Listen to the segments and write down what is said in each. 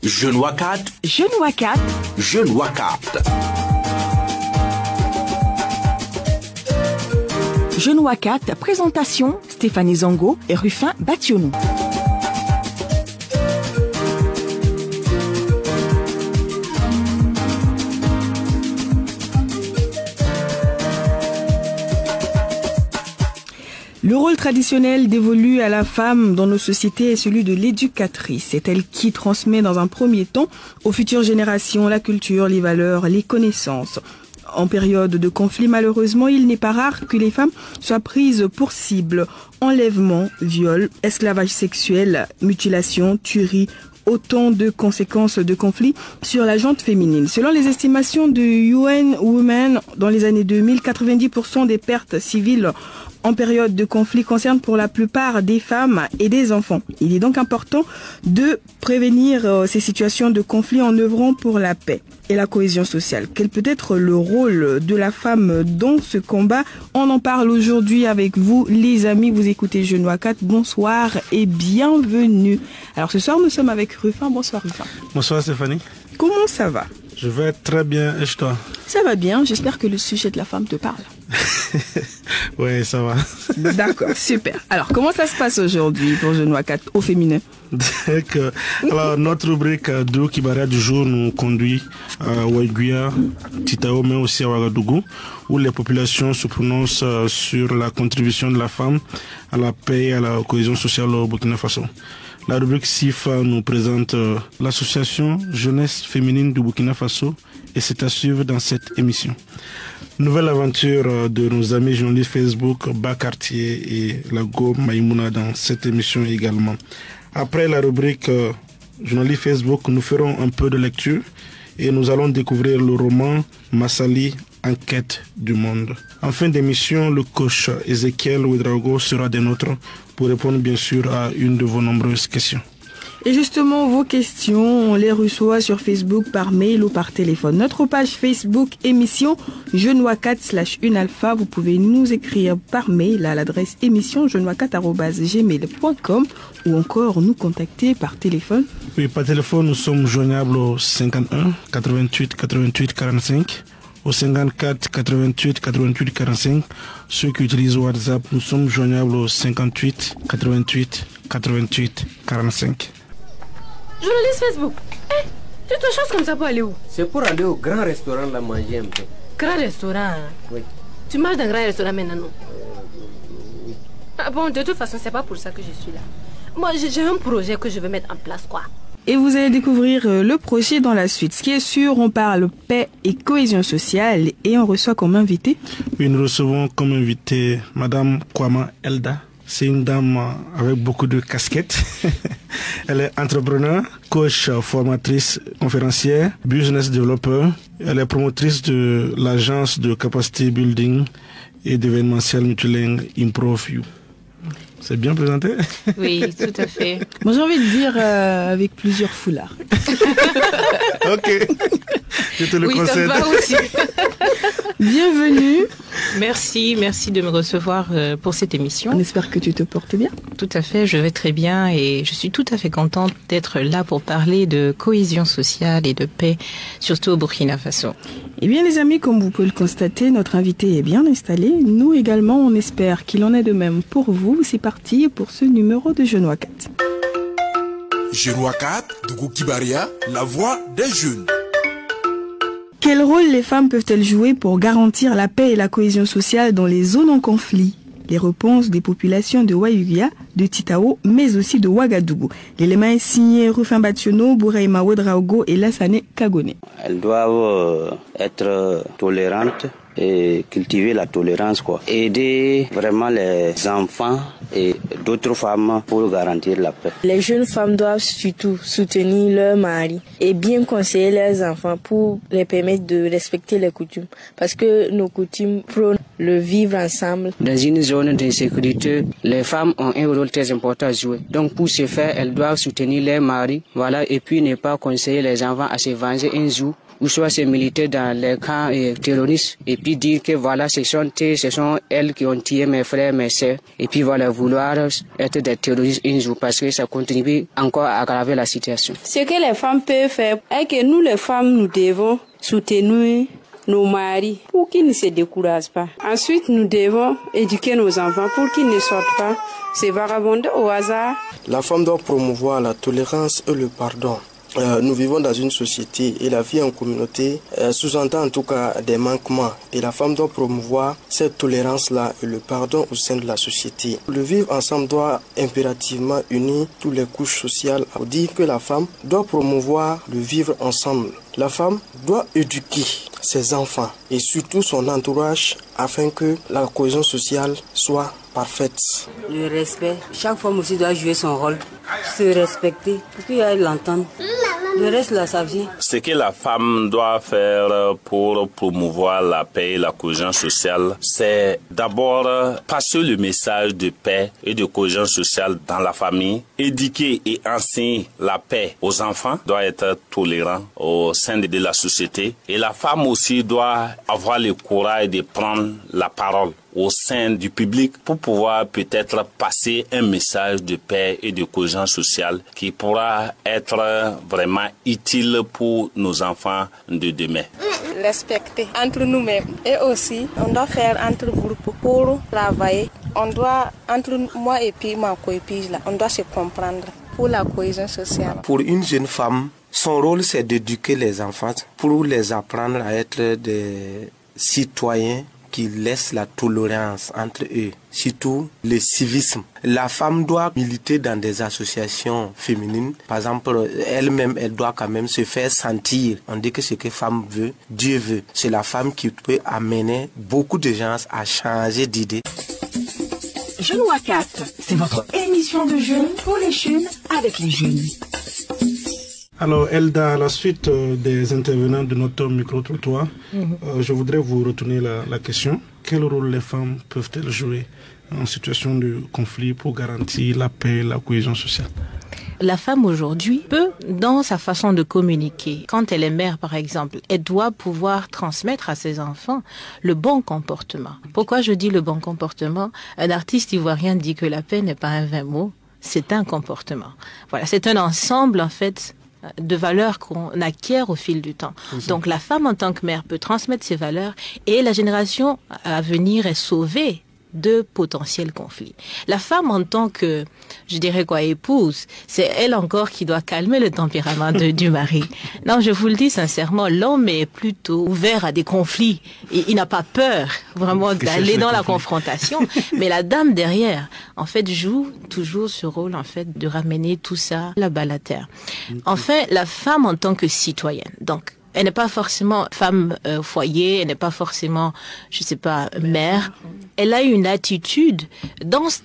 Jeune Wakat. Jeune Wakat. Jeune Wakat. Jeune Wakat, présentation Stéphanie Zongo et Rufin Bationou. Le rôle traditionnel dévolu à la femme dans nos sociétés est celui de l'éducatrice. C'est elle qui transmet dans un premier temps aux futures générations la culture, les valeurs, les connaissances. En période de conflit, malheureusement, il n'est pas rare que les femmes soient prises pour cible. Enlèvement, viol, esclavage sexuel, mutilation, tuerie, autant de conséquences de conflits sur la gente féminine. Selon les estimations de UN Women, dans les années 2000, 90% des pertes civiles en période de conflit concernent pour la plupart des femmes et des enfants. Il est donc important de prévenir ces situations de conflit en œuvrant pour la paix et la cohésion sociale. Quel peut être le rôle de la femme dans ce combat? On en parle aujourd'hui avec vous, les amis. Vous écoutez Jeune Wakat. Bonsoir et bienvenue. Alors ce soir, nous sommes avec Rufin. Bonsoir Rufin. Bonsoir Stéphanie. Comment ça va? Je vais très bien, et toi? Ça va bien, j'espère que le sujet de la femme te parle. Oui, ça va. D'accord, super. Alors, comment ça se passe aujourd'hui pour Jeune Wakat au féminin? Alors, notre rubrique de Kibaria du jour nous conduit à Waiguia, Titao, mais aussi à Ouagadougou, où les populations se prononcent sur la contribution de la femme à la paix et à la cohésion sociale au Burkina Faso. La rubrique SIFA nous présente l'association Jeunesse Féminine du Burkina Faso et c'est à suivre dans cette émission. Nouvelle aventure de nos amis journalistes Facebook, Bakartier et Lago Maïmouna dans cette émission également. Après la rubrique journaliste Facebook, nous ferons un peu de lecture et nous allons découvrir le roman Massali, Enquête du monde. En fin d'émission, le coach Ezekiel Ouedraogo sera des nôtres pour répondre bien sûr à une de vos nombreuses questions. Et justement, vos questions, on les reçoit sur Facebook par mail ou par téléphone. Notre page Facebook émission Jeune Wakat /1alpha. Vous pouvez nous écrire par mail à l'adresse émission jeunewakat@gmail.com ou encore nous contacter par téléphone. Oui, par téléphone, nous sommes joignables au 51 88 88 45. Au 54 88 88 45. Ceux qui utilisent WhatsApp, nous sommes joignables au 58 88 88 45. Journaliste Facebook, tu te chances comme ça pour aller où? C'est pour aller au grand restaurant là manger un peu. Grand restaurant? Oui. Tu manges dans un grand restaurant maintenant, non? Oui. Ah bon, de toute façon, c'est pas pour ça que je suis là. Moi, j'ai un projet que je veux mettre en place, quoi. Et vous allez découvrir le projet dans la suite. Ce qui est sûr, on parle paix et cohésion sociale et on reçoit comme invité. Oui, nous recevons comme invité Madame Kwama Elda. C'est une dame avec beaucoup de casquettes. Elle est entrepreneur, coach, formatrice, conférencière, business developer. Elle est promotrice de l'agence de capacity building et d'événementiel multilingue Improve You. C'est bien présenté? Oui, tout à fait. Moi, j'ai envie de dire avec plusieurs foulards. Ok. Je te le concède. Ça va aussi. Bienvenue. Merci de me recevoir pour cette émission. On espère que tu te portes bien. Tout à fait, je vais très bien et je suis tout à fait contente d'être là pour parler de cohésion sociale et de paix, surtout au Burkina Faso. Eh bien les amis, comme vous pouvez le constater, notre invité est bien installé. Nous également, on espère qu'il en est de même pour vous. C'est parti pour ce numéro de Jeune Wakat. Jeune Wakat, Dougou Kibaria, la voix des jeunes. Quel rôle les femmes peuvent-elles jouer pour garantir la paix et la cohésion sociale dans les zones en conflit? Les réponses des populations de Waiguia, de Titao, mais aussi de Ouagadougou. L'élément est signé Rufin Bationou, Bouraïma Ouedraogo et Lassane Kagone. Elles doivent être tolérantes et cultiver la tolérance, quoi. Aider vraiment les enfants et d'autres femmes pour garantir la paix. Les jeunes femmes doivent surtout soutenir leur mari et bien conseiller leurs enfants pour les permettre de respecter les coutumes. Parce que nos coutumes prônent le vivre ensemble. Dans une zone d'insécurité, les femmes ont un rôle très important à jouer. Donc pour ce faire, elles doivent soutenir leur mari, voilà, et puis ne pas conseiller les enfants à se venger un jour ou soit c'est militer dans les camps terroristes et puis dire que voilà, ce sont elles qui ont tué mes frères, mes sœurs, et puis voilà, vouloir être des terroristes un jour parce que ça contribue encore à aggraver la situation. Ce que les femmes peuvent faire est que nous les femmes, nous devons soutenir nos maris pour qu'ils ne se découragent pas. Ensuite, nous devons éduquer nos enfants pour qu'ils ne sortent pas se vagabonder au hasard. La femme doit promouvoir la tolérance et le pardon. Nous vivons dans une société et la vie en communauté sous-entend en tout cas des manquements. Et la femme doit promouvoir cette tolérance-là et le pardon au sein de la société. Le vivre ensemble doit impérativement unir toutes les couches sociales. Pour dire que la femme doit promouvoir le vivre ensemble. La femme doit éduquer ses enfants et surtout son entourage afin que la cohésion sociale soit parfaite. Le respect, chaque femme aussi doit jouer son rôle, se respecter pour qu'il aille l'entendre. Le reste là, ça vient. Ce que la femme doit faire pour promouvoir la paix et la cohésion sociale, c'est d'abord passer le message de paix et de cohésion sociale dans la famille, éduquer et enseigner la paix aux enfants, doit être tolérant au sein de la société. Et la femme aussi doit avoir le courage de prendre la parole au sein du public pour pouvoir peut-être passer un message de paix et de cohésion sociale qui pourra être vraiment utile pour nos enfants de demain. Respecter entre nous-mêmes et aussi on doit faire entre groupes pour travailler. On doit, entre moi et puis ma coépouse là, on doit se comprendre pour la cohésion sociale. Pour une jeune femme, son rôle c'est d'éduquer les enfants pour les apprendre à être des citoyens qui laissent la tolérance entre eux, surtout le civisme. La femme doit militer dans des associations féminines. Par exemple, elle-même, elle doit quand même se faire sentir. On dit que ce que femme veut, Dieu veut. C'est la femme qui peut amener beaucoup de gens à changer d'idée. Jeunes Wakat, c'est votre émission de jeunes pour les jeunes avec les jeunes. Alors, Elda, à la suite des intervenants de notre micro-trottoir, je voudrais vous retourner la question. Quel rôle les femmes peuvent-elles jouer en situation de conflit pour garantir la paix et la cohésion sociale? La femme aujourd'hui peut, dans sa façon de communiquer, quand elle est mère par exemple, elle doit pouvoir transmettre à ses enfants le bon comportement. Pourquoi je dis le bon comportement? Un artiste ivoirien dit que la paix n'est pas un vain mot, c'est un comportement. Voilà, c'est un ensemble en fait de valeurs qu'on acquiert au fil du temps. Donc la femme en tant que mère peut transmettre ses valeurs et la génération à venir est sauvée de potentiels conflits. La femme en tant que, je dirais quoi, épouse, c'est elle encore qui doit calmer le tempérament du mari. Non, je vous le dis sincèrement, l'homme est plutôt ouvert à des conflits. Et il n'a pas peur vraiment d'aller dans la confrontation. Mais la dame derrière, en fait, joue toujours ce rôle, en fait, de ramener tout ça la balle à terre. Enfin, la femme en tant que citoyenne. Donc, elle n'est pas forcément femme au foyer, elle n'est pas forcément, je sais pas, mère. Elle a une attitude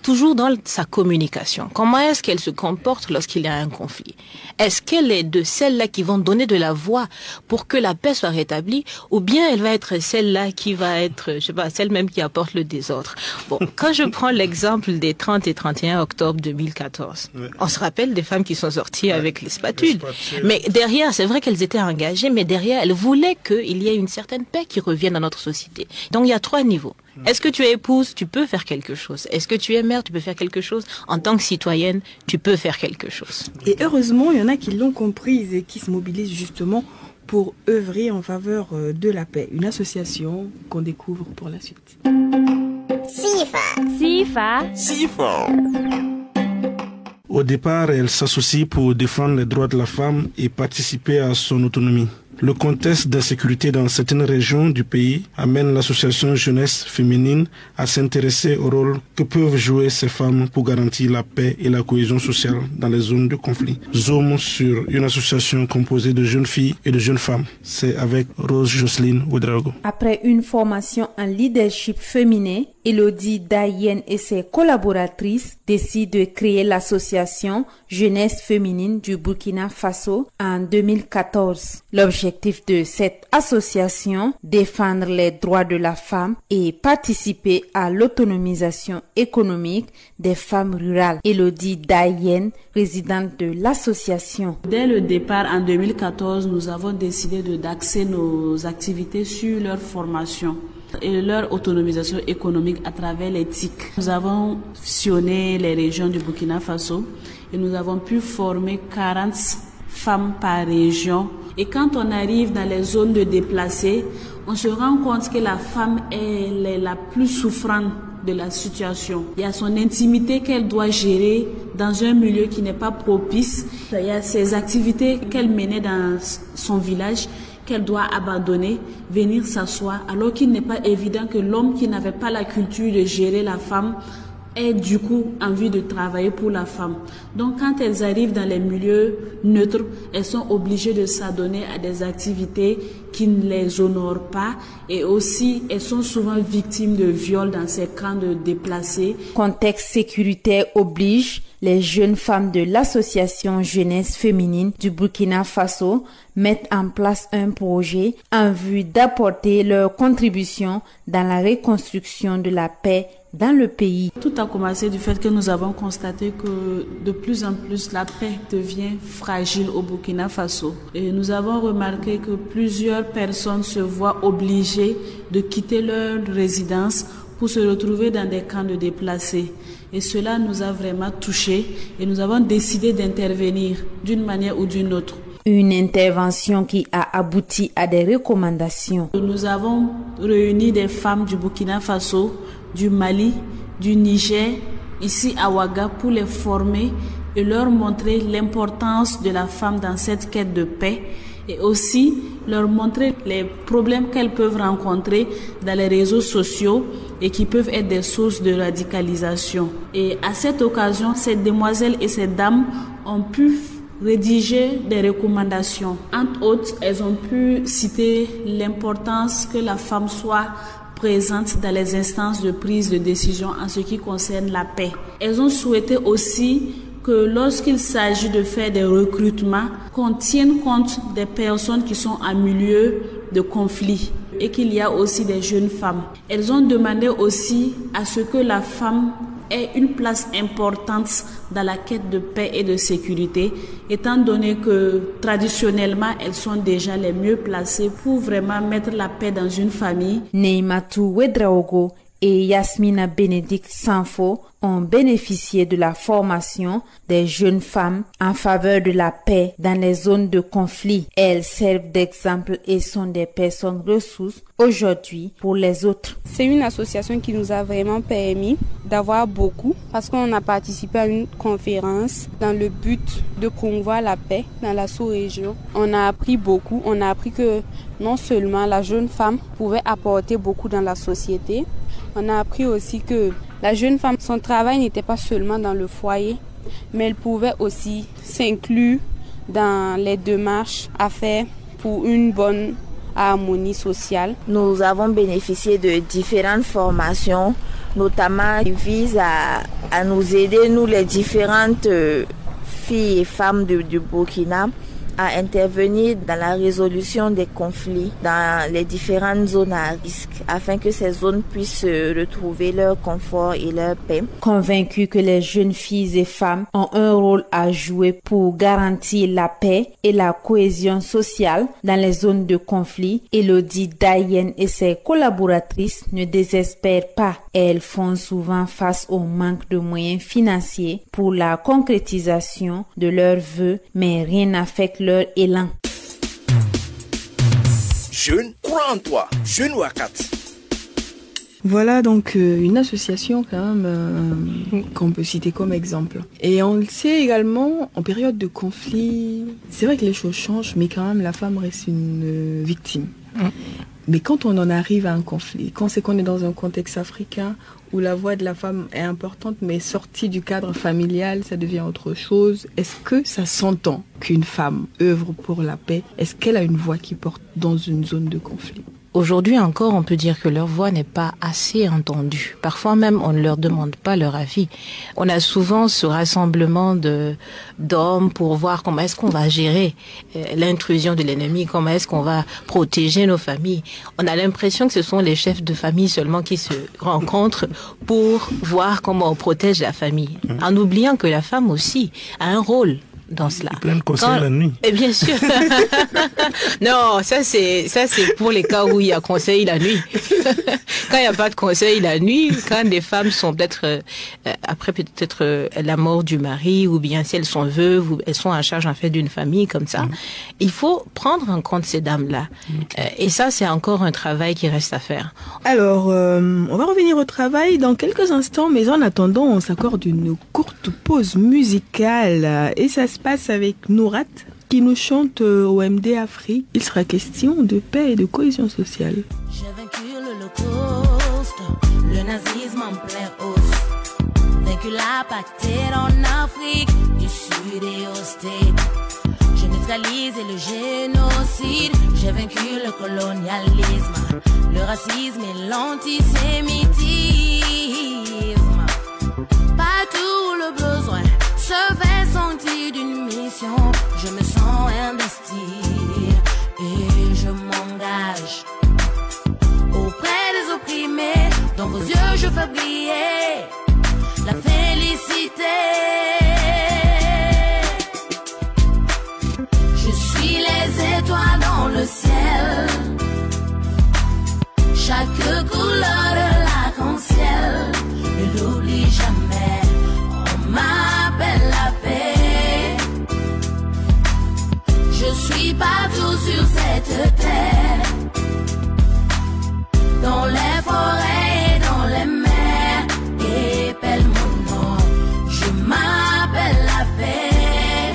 toujours dans sa communication. Comment est-ce qu'elle se comporte lorsqu'il y a un conflit? Est-ce qu'elle est de celles-là qui vont donner de la voix pour que la paix soit rétablie, ou bien elle va être celle-là qui va être, je sais pas, celle même qui apporte le désordre? Bon, quand je prends l'exemple des 30 et 31 octobre 2014, on se rappelle des femmes qui sont sorties avec les spatules. Mais derrière, c'est vrai qu'elles étaient engagées, mais derrière, elles voulaient qu'il y ait une certaine paix qui revienne dans notre société. Donc il y a 3 niveaux. Est-ce que tu es épouse, tu peux faire quelque chose. Est-ce que tu es mère, tu peux faire quelque chose. En tant que citoyenne, tu peux faire quelque chose. Et heureusement, il y en a qui l'ont comprise et qui se mobilisent justement pour œuvrer en faveur de la paix. Une association qu'on découvre pour la suite. Sifa. Au départ, elle s'associe pour défendre les droits de la femme et participer à son autonomie. Le contexte d'insécurité dans certaines régions du pays amène l'association jeunesse féminine à s'intéresser au rôle que peuvent jouer ces femmes pour garantir la paix et la cohésion sociale dans les zones de conflit. Zoom sur une association composée de jeunes filles et de jeunes femmes. C'est avec Rose Jocelyne Ouedraogo. Après une formation en leadership féminin, Elodie Dayen et ses collaboratrices décident de créer l'association Jeunesse féminine du Burkina Faso en 2014. L'objectif L'objectif de cette association, défendre les droits de la femme et participer à l'autonomisation économique des femmes rurales. Elodie Dayen, présidente de l'association. Dès le départ, en 2014, nous avons décidé d'axer nos activités sur leur formation et leur autonomisation économique à travers les TIC. Nous avons sillonné les régions du Burkina Faso et nous avons pu former 40 femmes par région. Et quand on arrive dans les zones de déplacés, on se rend compte que la femme est la plus souffrante de la situation. Il y a son intimité qu'elle doit gérer dans un milieu qui n'est pas propice. Il y a ses activités qu'elle menait dans son village qu'elle doit abandonner, venir s'asseoir, alors qu'il n'est pas évident que l'homme qui n'avait pas la culture de gérer la femme ait du coup envie de travailler pour la femme. Donc quand elles arrivent dans les milieux neutres, elles sont obligées de s'adonner à des activités qui ne les honorent pas et aussi elles sont souvent victimes de viols dans ces camps de déplacés. Contexte sécuritaire oblige, les jeunes femmes de l'association Jeunesse féminine du Burkina Faso mettent en place un projet en vue d'apporter leur contribution dans la reconstruction de la paix dans le pays. Tout a commencé du fait que nous avons constaté que de plus en plus la paix devient fragile au Burkina Faso. Et nous avons remarqué que plusieurs personnes se voient obligées de quitter leur résidence pour se retrouver dans des camps de déplacés. Et cela nous a vraiment touchés et nous avons décidé d'intervenir d'une manière ou d'une autre. Une intervention qui a abouti à des recommandations. Nous avons réuni des femmes du Burkina Faso, du Mali, du Niger, ici à Ouaga, pour les former et leur montrer l'importance de la femme dans cette quête de paix et aussi leur montrer les problèmes qu'elles peuvent rencontrer dans les réseaux sociaux et qui peuvent être des sources de radicalisation. Et à cette occasion, ces demoiselles et ces dames ont pu rédiger des recommandations. Entre autres, elles ont pu citer l'importance que la femme soit présente dans les instances de prise de décision en ce qui concerne la paix. Elles ont souhaité aussi que lorsqu'il s'agit de faire des recrutements, qu'on tienne compte des personnes qui sont en milieu de conflit et qu'il y a aussi des jeunes femmes. Elles ont demandé aussi à ce que la femme ait une place importante dans la quête de paix et de sécurité, étant donné que traditionnellement, elles sont déjà les mieux placées pour vraiment mettre la paix dans une famille. Neymatou Wedraogo et Yasmina Bénédicte Sanfo ont bénéficié de la formation des jeunes femmes en faveur de la paix dans les zones de conflit. Elles servent d'exemple et sont des personnes ressources aujourd'hui pour les autres. C'est une association qui nous a vraiment permis d'avoir beaucoup parce qu'on a participé à une conférence dans le but de promouvoir la paix dans la sous-région. On a appris beaucoup. On a appris que non seulement la jeune femme pouvait apporter beaucoup dans la société, on a appris aussi que la jeune femme, son travail n'était pas seulement dans le foyer, mais elle pouvait aussi s'inclure dans les démarches à faire pour une bonne harmonie sociale. Nous avons bénéficié de différentes formations, notamment qui visent à nous aider, nous les différentes filles et femmes du Burkina, à intervenir dans la résolution des conflits dans les différentes zones à risque afin que ces zones puissent retrouver leur confort et leur paix. Convaincus que les jeunes filles et femmes ont un rôle à jouer pour garantir la paix et la cohésion sociale dans les zones de conflit, Elodie Dayen et ses collaboratrices ne désespèrent pas. Elles font souvent face au manque de moyens financiers pour la concrétisation de leurs vœux, mais rien n'affecte leur élan. Jeune, crois en toi. Jeune Wakat. Voilà donc une association quand même qu'on peut citer comme exemple. Et on le sait également, en période de conflit, c'est vrai que les choses changent, mais quand même la femme reste une victime. Mais quand on en arrive à un conflit, quand c'est qu'on est dans un contexte africain où la voix de la femme est importante, mais sortie du cadre familial, ça devient autre chose. Est-ce que ça s'entend qu'une femme œuvre pour la paix? Est-ce qu'elle a une voix qui porte dans une zone de conflit? Aujourd'hui encore, on peut dire que leur voix n'est pas assez entendue. Parfois même, on ne leur demande pas leur avis. On a souvent ce rassemblement d'hommes pour voir comment est-ce qu'on va gérer l'intrusion de l'ennemi, comment est-ce qu'on va protéger nos familles. On a l'impression que ce sont les chefs de famille seulement qui se rencontrent pour voir comment on protège la famille, en oubliant que la femme aussi a un rôle dans cela. Plein de conseils la nuit. Et bien sûr. Non, ça c'est pour les cas où il y a conseil la nuit. Quand il n'y a pas de conseil la nuit, quand des femmes sont peut-être après la mort du mari, ou bien si elles sont veuves, ou elles sont en charge en fait d'une famille comme ça, il faut prendre en compte ces dames-là. Et ça, c'est encore un travail qui reste à faire. Alors, on va revenir au travail dans quelques instants, mais en attendant, on s'accorde une courte pause musicale et ça se passe avec Nourat qui nous chante au MD Afrique. Il sera question de paix et de cohésion sociale. J'ai vaincu l'Holocauste, le nazisme en plein hausse, vaincu l'apartheid en Afrique du Sud et au States. J'ai neutralisé le génocide, j'ai vaincu le colonialisme, le racisme et l'antisémitisme. Partout le besoin se fait sentir d'une mission. Je me sens investi et je m'engage auprès des opprimés. Dans vos yeux je fais briller la félicité. Je suis les étoiles dans le ciel, chaque couleur de l'arc-en-ciel. Ne l'oublie jamais, on m'appelle la paix. Je suis partout sur cette terre, dans les forêts et dans les mers. Épelle mon nom, je m'appelle la paix.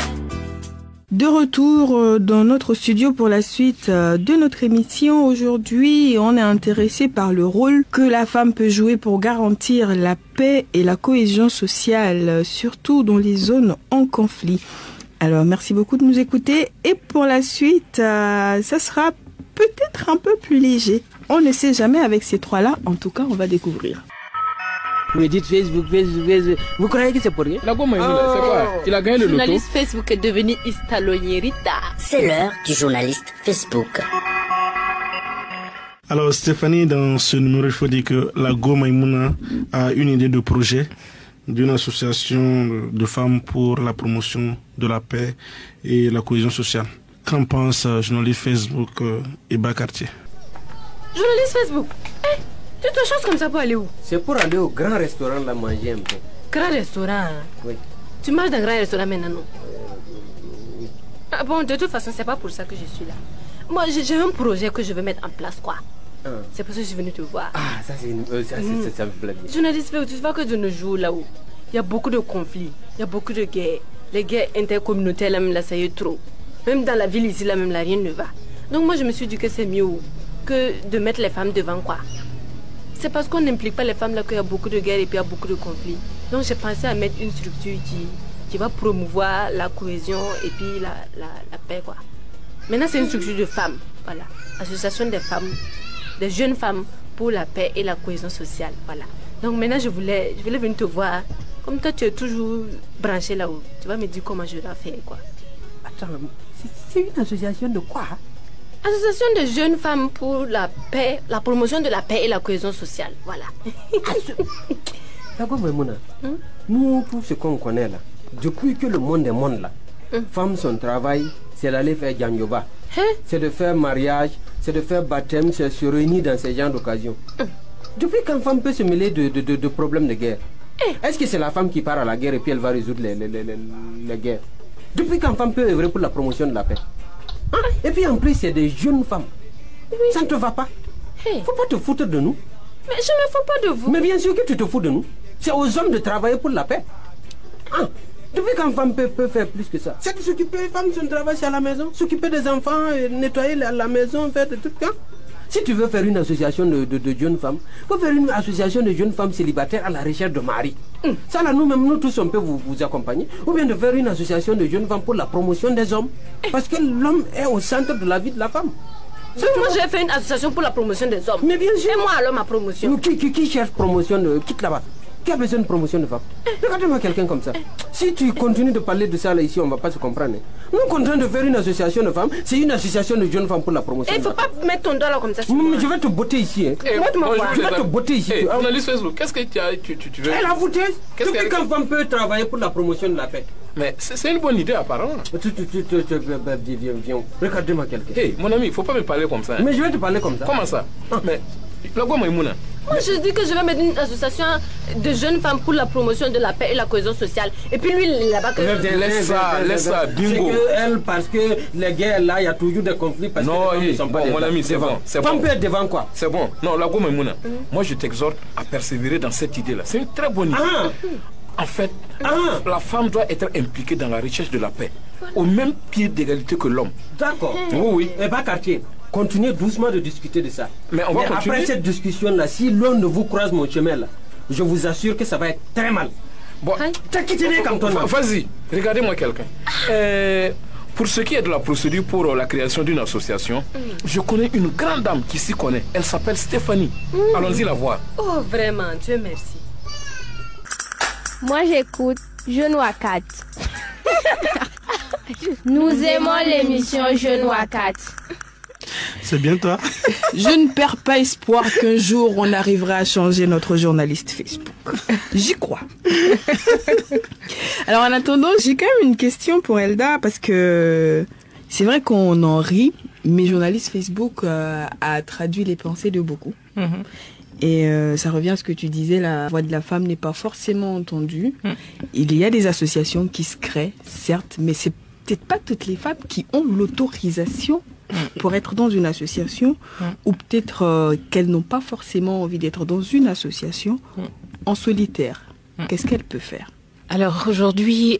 De retour dans notre studio pour la suite de notre émission. Aujourd'hui, on est intéressé par le rôle que la femme peut jouer pour garantir la paix et la cohésion sociale, surtout dans les zones en conflit. Alors, merci beaucoup de nous écouter. Et pour la suite, ça sera peut-être un peu plus léger. On ne sait jamais avec ces trois-là. En tout cas, on va découvrir. Vous dites Facebook. Vous croyez que c'est pour rien? La gomme, c'est quoi? Il a gagné le loto. Le journaliste Facebook est devenu Istaloyerita. C'est l'heure du journaliste Facebook. Alors Stéphanie, dans ce numéro, il faut dire que la Go Maïmouna a une idée de projet d'une association de femmes pour la promotion de la paix et la cohésion sociale. Qu'en pense journaliste Facebook Eba Cartier? Journaliste Facebook, tu te choses comme ça pour aller où? C'est pour aller au grand restaurant là manger un peu. Grand restaurant? Oui. Tu manges dans un grand restaurant maintenant, non? Ah bon, de toute façon, c'est pas pour ça que je suis là. Moi, j'ai un projet que je veux mettre en place, quoi. C'est pour ça que je suis venue te voir. Ah, ça c'est ça me plaît bien. Journaliste, tu vois que de nos jours là où il y a beaucoup de conflits, il y a beaucoup de guerres. Les guerres intercommunautaires là, même là, ça y est trop. Même dans la ville ici là, même là, rien ne va. Donc moi, je me suis dit que c'est mieux que de mettre les femmes devant, quoi. C'est parce qu'on n'implique pas les femmes là qu'il y a beaucoup de guerres et puis il y a beaucoup de conflits. Donc j'ai pensé à mettre une structure qui va promouvoir la cohésion et puis la paix, quoi. Maintenant, c'est une structure de femmes, voilà. Association des femmes, des jeunes femmes pour la paix et la cohésion sociale, voilà. Donc maintenant, je voulais venir te voir. Comme toi, tu es toujours branché là-haut. Tu vas me dire comment je dois faire, quoi. Attends, c'est une association de quoi? Association de jeunes femmes pour la paix, la promotion de la paix et la cohésion sociale, voilà. D'accord, Maïmouna. Nous, tout ce qu'on connaît là, depuis que le monde est monde là, femme, son travail, c'est d'aller faire Djanjoba. C'est de faire mariage, c'est de faire baptême, c'est de se réunir dans ces genres d'occasions. Depuis quand femme peut se mêler de problèmes de guerre? Est-ce que c'est la femme qui part à la guerre et puis elle va résoudre les guerres? Depuis quand femme peut œuvrer pour la promotion de la paix? Et puis en plus, c'est des jeunes femmes. Oui. Ça ne te va pas? Faut pas te foutre de nous. Mais je me fous pas de vous. Mais bien sûr que tu te fous de nous. C'est aux hommes de travailler pour la paix. Depuis quand femme peut faire plus que ça? C'est de s'occuper des femmes, son travail c'est à la maison. S'occuper des enfants, nettoyer la maison, faire des trucs. Si tu veux faire une association de jeunes femmes, il faut faire une association de jeunes femmes célibataires à la recherche de mari. Ça là, nous-mêmes, nous tous, on peut vous accompagner. Ou bien de faire une association de jeunes femmes pour la promotion des hommes. Parce que l'homme est au centre de la vie de la femme. Moi, j'ai fait une association pour la promotion des hommes. Mais bien sûr. Et moi, alors, ma promotion. Qui cherche promotion de... Quitte là-bas. Qui a besoin de promotion de femmes? Regardez-moi quelqu'un comme ça. Si tu continues de parler de ça là ici, on ne va pas se comprendre. Nous, on est en train de faire une association de femmes. C'est une association de jeunes femmes pour la promotion. Il ne faut pas mettre ton doigt là comme ça. Je vais te botter ici. Je vais te botter ici. Journaliste Facebook, qu'est-ce que tu veux? Elle a voté. Depuis quand femme peut travailler pour la promotion de la paix? Mais c'est une bonne idée apparemment. Viens. Regardez-moi quelqu'un. Hey, mon ami, il ne faut pas me parler comme ça. Mais je vais te parler comme ça. Comment ça? Mais la gomme Maïmouna. Moi, je dis que je vais mettre une association de jeunes femmes pour la promotion de la paix et la cohésion sociale. Et puis lui, là-bas... Laisse ça, bingo. Parce que les guerres, là, il y a toujours des conflits. Parce non, que les femmes ne sont pas mon ami, c'est bon. Femme peut être devant quoi? C'est bon. Non, la gomme Maïmouna. Moi, je t'exhorte à persévérer dans cette idée-là. C'est une très bonne idée. En fait, la femme doit être impliquée dans la recherche de la paix, au même pied d'égalité que l'homme. D'accord. Oui. Et pas quartier. Continuez doucement de discuter de ça. Mais on va continuer. Après cette discussion-là, si l'un de vous croise mon chemin là, je vous assure que ça va être très mal. Bon, vas-y, regardez-moi quelqu'un. Pour ce qui est de la procédure pour la création d'une association, je connais une grande dame qui s'y connaît. Elle s'appelle Stéphanie. Allons-y la voir. Oh, vraiment, Dieu merci. Moi, j'écoute Jeune Wakat. Nous aimons l'émission Jeune Wakat. C'est bien toi. Je ne perds pas espoir qu'un jour on arrivera à changer notre journaliste Facebook. J'y crois. Alors en attendant, j'ai quand même une question pour Elda parce que c'est vrai qu'on en rit, mais journaliste Facebook a traduit les pensées de beaucoup. Et ça revient à ce que tu disais, la voix de la femme n'est pas forcément entendue. Il y a des associations qui se créent, certes, mais c'est peut-être pas toutes les femmes qui ont l'autorisation pour être dans une association, ou peut-être qu'elles n'ont pas forcément envie d'être dans une association en solitaire. Qu'est-ce qu'elle peut faire? Alors aujourd'hui,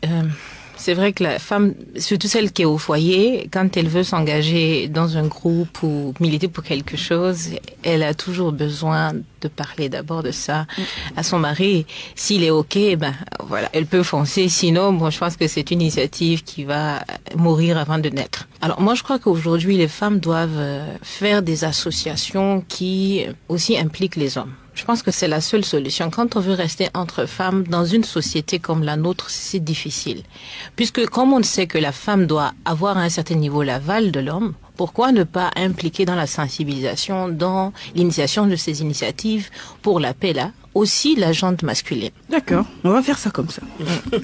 c'est vrai que la femme, surtout celle qui est au foyer, quand elle veut s'engager dans un groupe ou militer pour quelque chose, elle a toujours besoin de parler d'abord de ça à son mari. S'il est OK, voilà, elle peut foncer. Sinon, bon, je pense que c'est une initiative qui va mourir avant de naître. Alors moi, je crois qu'aujourd'hui, les femmes doivent faire des associations qui aussi impliquent les hommes. Je pense que c'est la seule solution. Quand on veut rester entre femmes dans une société comme la nôtre, c'est difficile. Puisque comme on sait que la femme doit avoir à un certain niveau l'aval de l'homme, pourquoi ne pas impliquer dans la sensibilisation, dans l'initiation de ces initiatives pour la paix là, aussi la gente masculine? D'accord, on va faire ça comme ça.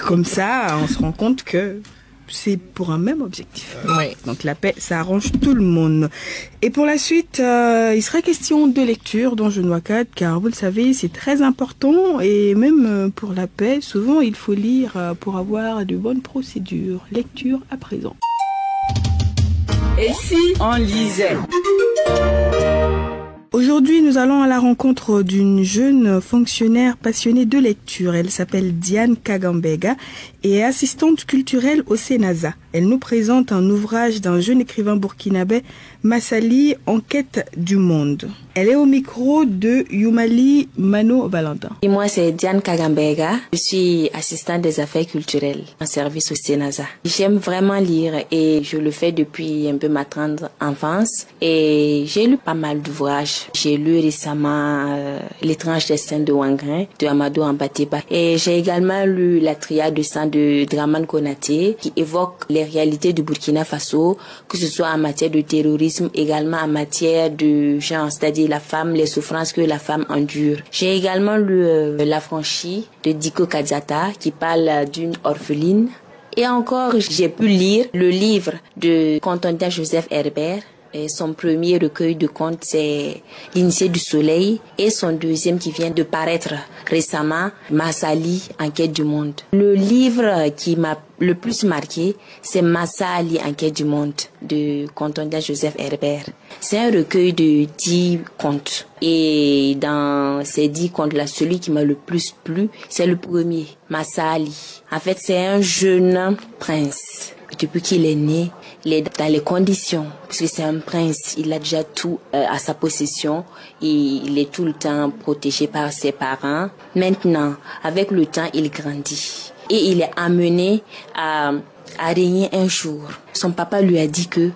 Comme ça, on se rend compte que c'est pour un même objectif. Oui. Donc la paix, ça arrange tout le monde. Et pour la suite, il sera question de lecture dans Jeune Wakat, car vous le savez, c'est très important. Et même pour la paix, souvent il faut lire pour avoir de bonnes procédures. Lecture à présent. Et si on lisait? Aujourd'hui, nous allons à la rencontre d'une jeune fonctionnaire passionnée de lecture. Elle s'appelle Diane Kagambega et est assistante culturelle au Sénasa. Elle nous présente un ouvrage d'un jeune écrivain burkinabé, Massali, En quête du monde. Elle est au micro de Youmali Mano Valentin. Et moi, c'est Diane Kagambega. Je suis assistante des affaires culturelles en service au Sénasa. J'aime vraiment lire et je le fais depuis un peu ma tendre enfance. Et j'ai lu pas mal d'ouvrages. J'ai lu récemment L'étrange destin de Wangrin de Amadou Ambatiba. Et j'ai également lu La triade de sang de Draman Konaté qui évoque les réalités du Burkina Faso, que ce soit en matière de terrorisme, également en matière de genre, c'est-à-dire la femme, les souffrances que la femme endure. J'ai également lu L'Affranchie de Diko Kadzata qui parle d'une orpheline. Et encore, j'ai pu lire le livre de Contondien Joseph Herbert. Et son premier recueil de contes, c'est L'Initié du Soleil. Et son deuxième qui vient de paraître récemment, Massali, En quête du monde. Le livre qui m'a le plus marqué, c'est Massali, En quête du monde, de Contondien Joseph Herbert. C'est un recueil de 10 contes. Et dans ces 10 contes-là, celui qui m'a le plus plu, c'est le premier, Massali. En fait, c'est un jeune prince. Depuis qu'il est né, il est dans les conditions, puisque c'est un prince, il a déjà tout à sa possession, et il est tout le temps protégé par ses parents. Maintenant, avec le temps, il grandit et il est amené à régner un jour. Son papa lui a dit que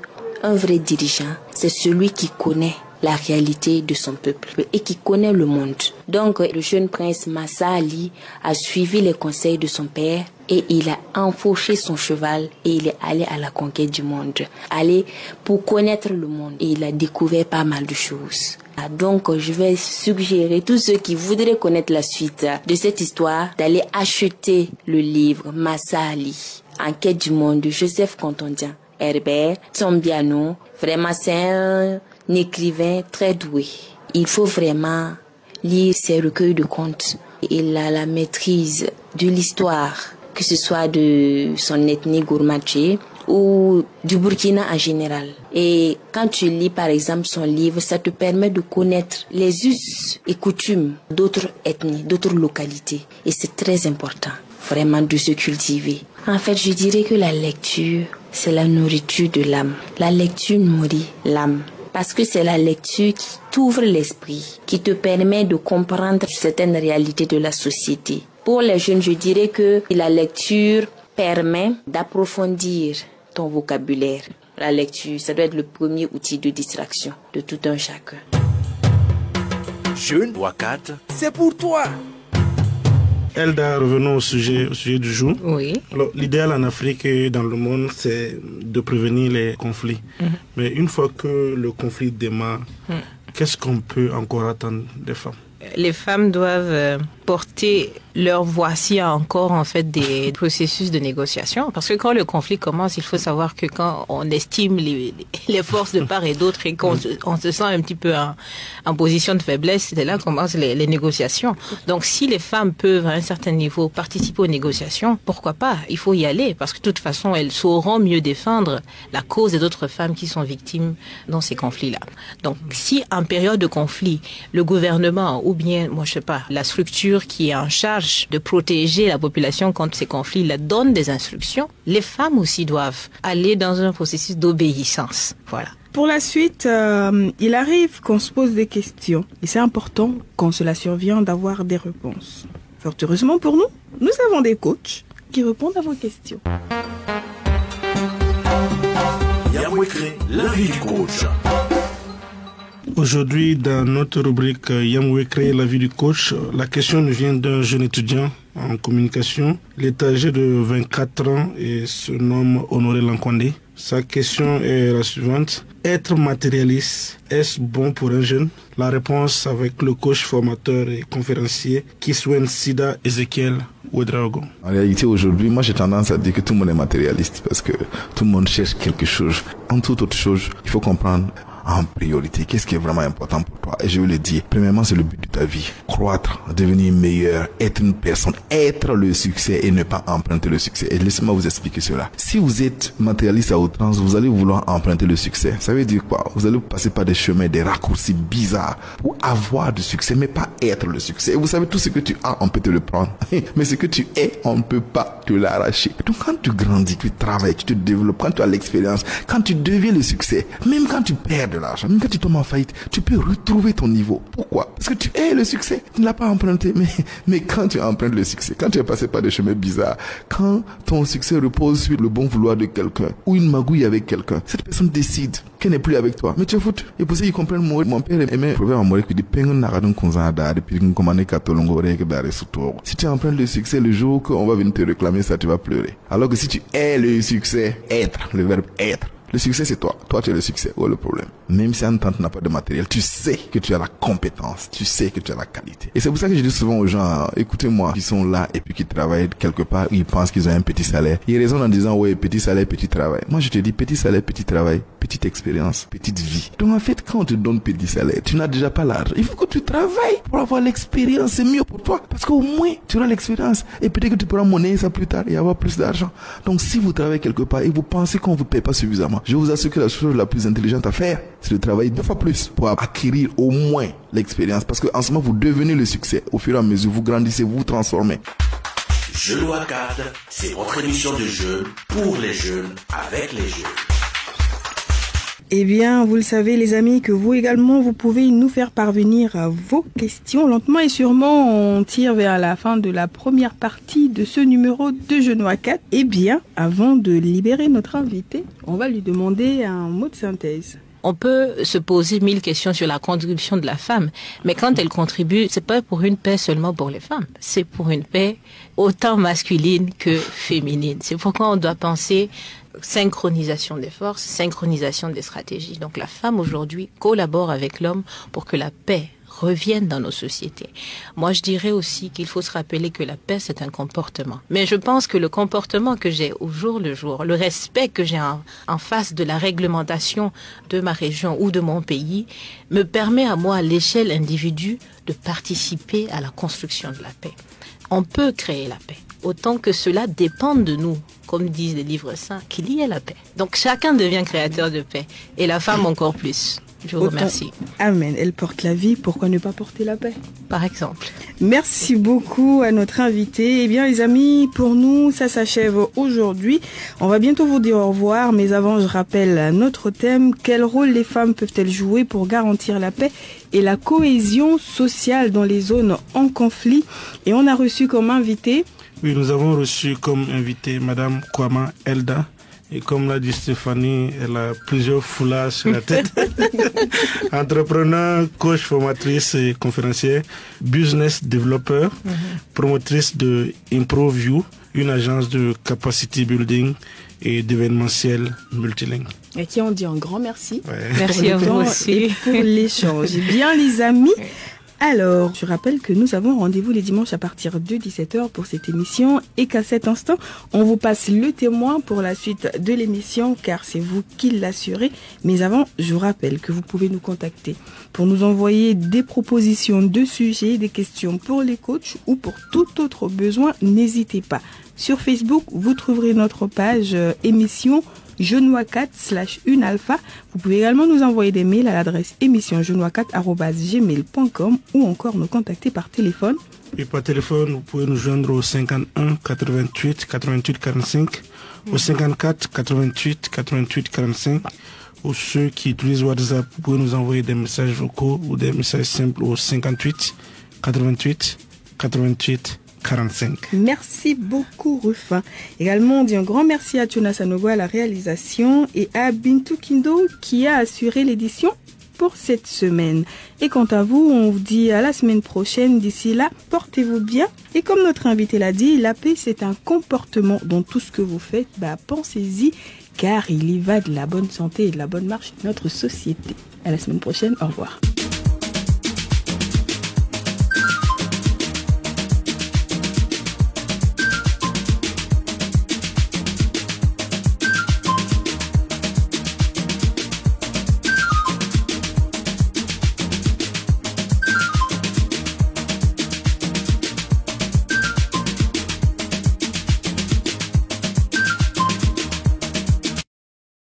un vrai dirigeant, c'est celui qui connaît la réalité de son peuple et qui connaît le monde. Donc, le jeune prince Massa Ali a suivi les conseils de son père et il a enfourché son cheval et il est allé à la conquête du monde. Allé pour connaître le monde et il a découvert pas mal de choses. Donc, je vais suggérer tous ceux qui voudraient connaître la suite de cette histoire d'aller acheter le livre Massa Ali, En quête du monde de Joseph Contondian, Herbert Tsombiano. Vraiment, c'est un écrivain très doué. Il faut vraiment lire ses recueils de contes. Il a la maîtrise de l'histoire, que ce soit de son ethnie Gourmaché ou du Burkina en général. Et quand tu lis par exemple son livre, ça te permet de connaître les us et coutumes d'autres ethnies, d'autres localités. Et c'est très important, vraiment, de se cultiver. En fait, je dirais que la lecture, c'est la nourriture de l'âme. La lecture nourrit l'âme. Parce que c'est la lecture qui t'ouvre l'esprit, qui te permet de comprendre certaines réalités de la société. Pour les jeunes, je dirais que la lecture permet d'approfondir ton vocabulaire. La lecture, ça doit être le premier outil de distraction de tout un chacun. Jeune Wakat, c'est pour toi. Elda, revenons au sujet du jour. Oui. Alors, l'idéal en Afrique et dans le monde, c'est de prévenir les conflits. Mais une fois que le conflit démarre, qu'est-ce qu'on peut encore attendre des femmes? Les femmes doivent porter leur voix s'il y a encore en fait des processus de négociation. Parce que quand le conflit commence, il faut savoir que quand on estime les forces de part et d'autre et qu'on se sent un petit peu en position de faiblesse, c'est là que commencent les négociations. Donc si les femmes peuvent à un certain niveau participer aux négociations, pourquoi pas? Il faut y aller parce que de toute façon, elles sauront mieux défendre la cause des autres femmes qui sont victimes dans ces conflits-là. Donc si en période de conflit, le gouvernement ou bien, moi je sais pas, la structure qui est en charge de protéger la population contre ces conflits-là donne des instructions, les femmes aussi doivent aller dans un processus d'obéissance. Voilà. Pour la suite, il arrive qu'on se pose des questions et c'est important quand cela survient d'avoir des réponses. Fort heureusement pour nous, nous avons des coachs qui répondent à vos questions. Yamwekre, la vie du coach. Aujourd'hui, dans notre rubrique Yamwekre, la vie du coach, la question nous vient d'un jeune étudiant en communication. Il est âgé de 24 ans et se nomme Honoré Lankwandé. Sa question est la suivante. Être matérialiste, est-ce bon pour un jeune? La réponse avec le coach formateur et conférencier Kiswen Sida Ezekiel Ouedraogo. En réalité, aujourd'hui, moi j'ai tendance à dire que tout le monde est matérialiste parce que tout le monde cherche quelque chose. En toute autre chose, il faut comprendre en priorité qu'est-ce qui est vraiment important pour toi. Et je vais le dire, premièrement, c'est le but de ta vie. Croître, devenir meilleur, être une personne, être le succès et ne pas emprunter le succès. Et laissez-moi vous expliquer cela. Si vous êtes matérialiste à outrance, vous allez vouloir emprunter le succès. Ça veut dire quoi? Vous allez passer par des chemins, des raccourcis bizarres pour avoir du succès, mais pas être le succès. Et vous savez, tout ce que tu as, on peut te le prendre. Mais ce que tu es, on ne peut pas te l'arracher. Donc quand tu grandis, tu travailles, tu te développes, quand tu as l'expérience, quand tu deviens le succès, même quand tu perds de l'argent, même quand tu tombes en faillite, tu peux retrouver ton niveau. Pourquoi? Parce que tu es le succès. Tu ne l'as pas emprunté, mais quand tu empruntes le succès, quand tu es passé par des chemins bizarres, quand ton succès repose sur le bon vouloir de quelqu'un ou une magouille avec quelqu'un, cette personne décide qu'elle n'est plus avec toi. Mais tu es foutu. Et pour ça, ils comprennent mourir. Mon père aimait un proverbe en mourir qui dit si tu empruntes le succès, le jour qu'on va venir te réclamer ça, tu vas pleurer. Alors que si tu es le succès, être, le verbe être, le succès, c'est toi. Toi, tu es le succès. Oh, le problème. Même si un tante n'a pas de matériel, tu sais que tu as la compétence. Tu sais que tu as la qualité. Et c'est pour ça que je dis souvent aux gens, écoutez-moi, qui sont là et puis qui travaillent quelque part, ils pensent qu'ils ont un petit salaire. Ils raisonnent en disant, ouais, petit salaire, petit travail. Moi, je te dis, petit salaire, petit travail, petite expérience, petite vie. Donc, en fait, quand on te donne petit salaire, tu n'as déjà pas l'argent. Il faut que tu travailles pour avoir l'expérience. C'est mieux pour toi. Parce qu'au moins, tu auras l'expérience. Et peut-être que tu pourras monnayer ça plus tard et avoir plus d'argent. Donc, si vous travaillez quelque part et vous pensez qu'on vous paye pas suffisamment, je vous assure que la chose la plus intelligente à faire, c'est de travailler 2 fois plus pour acquérir au moins l'expérience. Parce qu'en ce moment, vous devenez le succès. Au fur et à mesure, vous grandissez, vous vous transformez. Jeune Wakat, c'est votre émission de jeunes, pour les jeunes, avec les jeunes. Eh bien, vous le savez les amis, que vous également, vous pouvez nous faire parvenir vos questions. Lentement et sûrement, on tire vers la fin de la première partie de ce numéro de Genou à 4. Eh bien, avant de libérer notre invité, on va lui demander un mot de synthèse. On peut se poser 1000 questions sur la contribution de la femme, mais quand elle contribue, c'est pas pour une paix seulement pour les femmes, c'est pour une paix autant masculine que féminine. C'est pourquoi on doit penser synchronisation des forces, synchronisation des stratégies. Donc la femme aujourd'hui collabore avec l'homme pour que la paix revienne dans nos sociétés. Moi, je dirais aussi qu'il faut se rappeler que la paix, c'est un comportement. Mais je pense que le comportement que j'ai au jour le jour, le respect que j'ai en face de la réglementation de ma région ou de mon pays, me permet à moi, à l'échelle individu, de participer à la construction de la paix. On peut créer la paix, autant que cela dépend de nous, comme disent les livres saints, qu'il y ait la paix. Donc chacun devient créateur de paix, et la femme encore plus. Je vous remercie. Amen. Elle porte la vie, pourquoi ne pas porter la paix? Par exemple. Merci beaucoup à notre invité. Eh bien les amis, pour nous, ça s'achève aujourd'hui. On va bientôt vous dire au revoir, mais avant je rappelle notre thème. Quel rôle les femmes peuvent-elles jouer pour garantir la paix et la cohésion sociale dans les zones en conflit? Et on a reçu comme invité... Oui, nous avons reçu comme invité Madame Kwama Elda. Et comme l'a dit Stéphanie, elle a plusieurs foulards sur la tête. Entrepreneur, coach, formatrice et conférencière, business developer, promotrice de ImproView, une agence de capacity building et d'événementiel multilingue. Et qui on dit un grand merci. Ouais. Merci à vous aussi. Et pour l'échange. Bien les amis. Alors, je rappelle que nous avons rendez-vous les dimanches à partir de 17h pour cette émission et qu'à cet instant, on vous passe le témoin pour la suite de l'émission car c'est vous qui l'assurez. Mais avant, je vous rappelle que vous pouvez nous contacter pour nous envoyer des propositions de sujets, des questions pour les coachs ou pour tout autre besoin. N'hésitez pas. Sur Facebook, vous trouverez notre page émission genoux4/1alpha. Vous pouvez également nous envoyer des mails à l'adresse émission genoux4@gmail.com ou encore nous contacter par téléphone. Et par téléphone, vous pouvez nous joindre au 51 88 88 45, au 54 88 88 45. Ou ceux qui utilisent WhatsApp, vous pouvez nous envoyer des messages vocaux ou des messages simples au 58 88 88 45. Merci beaucoup Rufin. Également on dit un grand merci à Tuna Sanogo à la réalisation et à Bintou Kindo qui a assuré l'édition pour cette semaine. Et quant à vous, on vous dit à la semaine prochaine. D'ici là, portez-vous bien. Et comme notre invité l'a dit, la paix c'est un comportement dont tout ce que vous faites, pensez-y car il y va de la bonne santé et de la bonne marche de notre société. À la semaine prochaine, au revoir.